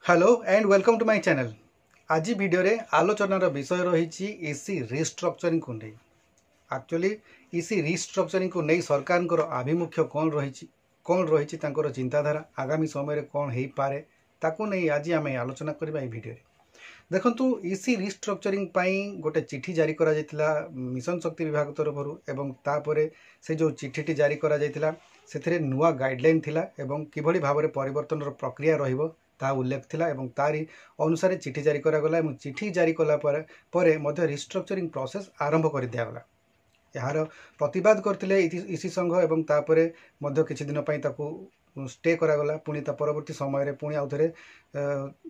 Hello and welcome to my channel. आज video रे आलोचनार विषय रही ईसी रिस्ट्रक्चरिंग को नहीं। एक्चुअली ईसी रिस्ट्रक्चरिंग को नहीं सरकार आभिमुख्य कौन रही चिंताधारा आगामी समय कौन हो पारे ताकू नहीं आज आम आलोचना करवा वीडियो रे। देखंतु ईसी रिस्ट्रक्चरिंग गोटे चिठी जारी करा जायतिला मिशन शक्ति विभाग तरफ एवं तापरे से जो चिठीटी जारी करा जायतिला सेथिरे नुआ गाइडलाइन थिला एवं किभली भाबरे परिवर्तन प्रक्रिया रहिबो ता उल्लेख थिला एवं तारी अनुसार चिठी जारी करा गला एवं चिठी जारी कला परे मध्य रिस्ट्रक्चरिंग प्रोसेस आरंभ कर दिया गला। यार प्रतिवाद करथिले ईसी संघ एवं तापरे मध्य किछि दिन पई ताकू स्टे करागला पुणी परवर्ती समय पुणी आउ थे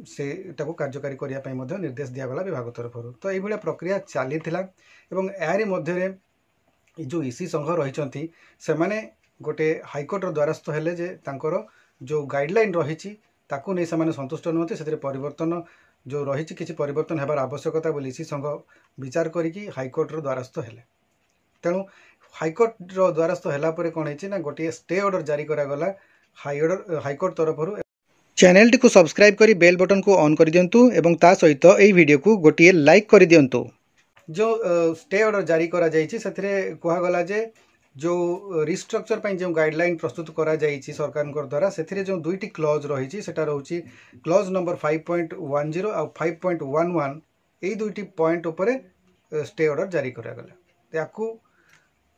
से कार्यकारी करने निर्देश दिगला विभाग तरफ। तो ये प्रक्रिया चली यारी मध्य जो ईसी संघ रही से माने गोटे हाइकोर्ट द्वारस्थ हेले जे तांकर जो गाइडलाइन रही ताकू नहीं से संतुष्ट नुहति से परिवर्तन जो रही किसी परिवर्तन होबार आवश्यकता बोली ईसी संघ विचार करी हाइकोर्ट द्वारस्थ हेले। तेणु हाइकोर्ट द्वारस्थ होला परे कौन है ना गोटे स्टे ऑर्डर जारी करागला हाइकोर्ट तरफ। चैनल टी सब्सक्राइब करी बेल बटन को ऑन कर दियंतु एवं ता सहित ए वीडियो को गोटे लाइक कर दियंतु। जो स्टे ऑर्डर जारी करा जायछि सेथिरे कहगला जे जो रिस्ट्रक्चर पई जो गाइडलाइन प्रस्तुत करा जायछि सरकार द्वारा सेथिरे जो दुईटी क्लॉज रही सेटा रहउछि क्लॉज नंबर 5.10 और 5.11 ए दुईटी पॉइंट ऊपर स्टे ऑर्डर जारी करा गला। याकू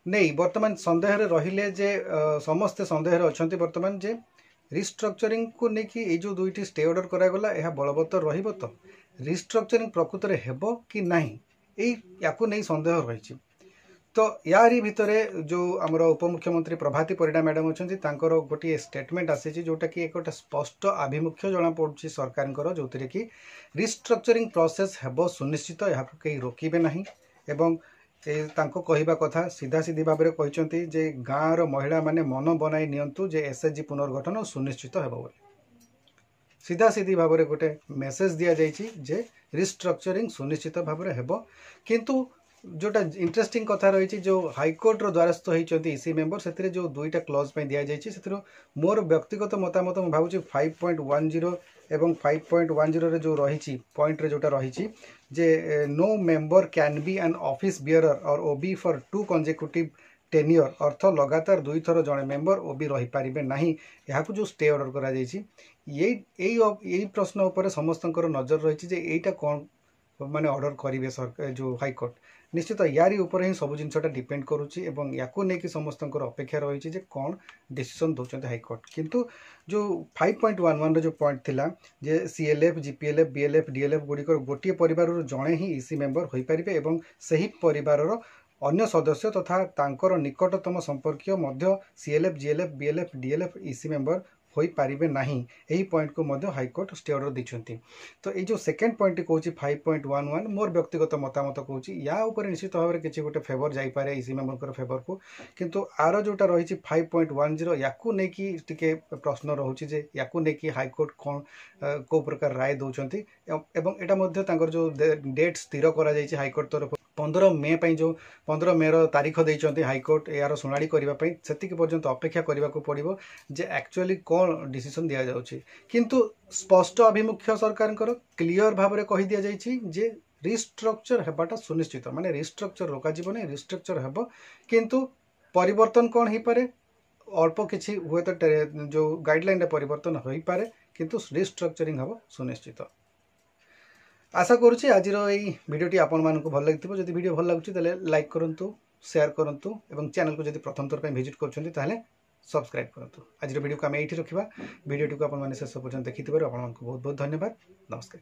नहीं बर्तमान संदेह रहिले जे समस्ते संदेह अच्छा बर्तमान जे रिस्ट्रक्चरिंग को लेकिन जो दुईटी स्टे ऑर्डर करागला यह बलवत्तर रहिबो तो रिस्ट्रक्चरिंग प्रकृत में हेबो कि नहीं याकू नहीं संदेह रही। तो यारी भितरे जो आमर उपमुख्यमंत्री प्रभाती परिडा मैडम अच्छा गोटे स्टेटमेंट आसी जोटा कि एक स्पष्ट आभिमुख्य जना पड़ुछि सरकार जो कि रिस्ट्रक्चरिंग प्रोसेस हेबो सुनिश्चित यहाँ कहीं रोकबे नहीं एवं तांको कहिबा कथा सीधा सीधी भाव में कहते जे गाँव महिला माने मन बनाई नियंतु जे एसएचजी पुनर्गठन सुनिश्चित हेबो बोली सीधा सीधी भाव में गोटे मेसेज दिया जाइछि जे रिस्ट्रक्चरिंग सुनिश्चित भाव में हेबो। किंतु जोटा इंटरेस्टिंग कथा रही जो हाइकोर्ट द्वारस्थ होती ईसी मेंबर से जो दुईटा क्लॉज पे दिया जाइछि से मोर व्यक्तिगत मतामत मैं भावुँ 5.10 एवं 5.10 रे जो रही पॉइंट रे जोटा रही जे no member can be an office bearer और ओबी फॉर 2 कंसेक्यूटिव टेन्योर अर्थ लगातार दुई थर जड़े मेंबर ओबी रही पारिबे नहीं यहाँ जो स्टे ऑर्डर करा जाइछि यही प्रश्न उपर समस्त नजर रही जे एटा कौन माने ऑर्डर करेंगे सरकार जो हाइकोर्ट निश्चित यारी ऊपर ही सब जिनटा डिपेंड करुच्ची एवं याकू नहीं कि समस्त अपेक्षा रही जे कौन डिसीजन दौरान हाइकोर्ट। किंतु जो 5.11 जो पॉइंट थिला जे सीएलएफ जीपीएलएफ बीएलएफ डीएलएफ गुड़िकर गोटे परिवार जड़े ही ईसी मेंबर हो पारे एवं सही परिवार अन्य सदस्य तथा तांकर निकटतम संपर्कीय मध्य CLF GLF BLF DLF EC member हो पारिबे नहीं यही पॉइंट को मध्य हाइकोर्ट स्टे ऑर्डर देछंती। तो ये जो सेकेंड पॉइंट कहूँ 5.11 मोर व्यक्तिगत मतामत कहूँ या ऊपर निश्चित भाव में किसी गोटे फेवर जापे ईसी मेंबर फेवर को। किंतु आर जोटा रही 5.10 याकू नहीं कि टिके प्रश्न रोचे जे याकू नहीं कि हाइकोर्ट कौन को प्रकार राय दौरान एवं एटा जो डेट स्थिर करा जायछि हाइकोर्ट तरफ 15 मे पई जो 15 मे तारीख देइछंती हाइकोर्ट यार सुनाड़ी करने से पर्यंत अपेक्षा करने को पड़ो जे एक्चुअली कौन डिसीजन दि जाउछि। किंतु स्पष्ट अभिमुख्य सरकार क्लियर भाव में कही दि जाइछि जे रिस्ट्रक्चर हेबाटा सुनिश्चित माने रिस्ट्रक्चर रोका जीव नहीं रिस्ट्रक्चर हेबो किंतु परिवर्तन कौन हो पारे अल्प किछि हुए तो जो गाइडलाइन परिवर्तन हो पारे किंतु रिस्ट्रक्चरिंग हेबो सुनिश्चित। आशा करुँच आज भिडियोटी आपण मानक भल लगी जदि वीडियो भल लगुच लाइक करूँ शेयर करूँ एवं चैनल को जदि प्रथम थर पर विजिट कर सब्सक्राइब करूँ। आज वीडियो को आम ये रखा वीडियोटी को आप शेष पर्यटन देखि बहुत बहुत धन्यवाद। नमस्कार।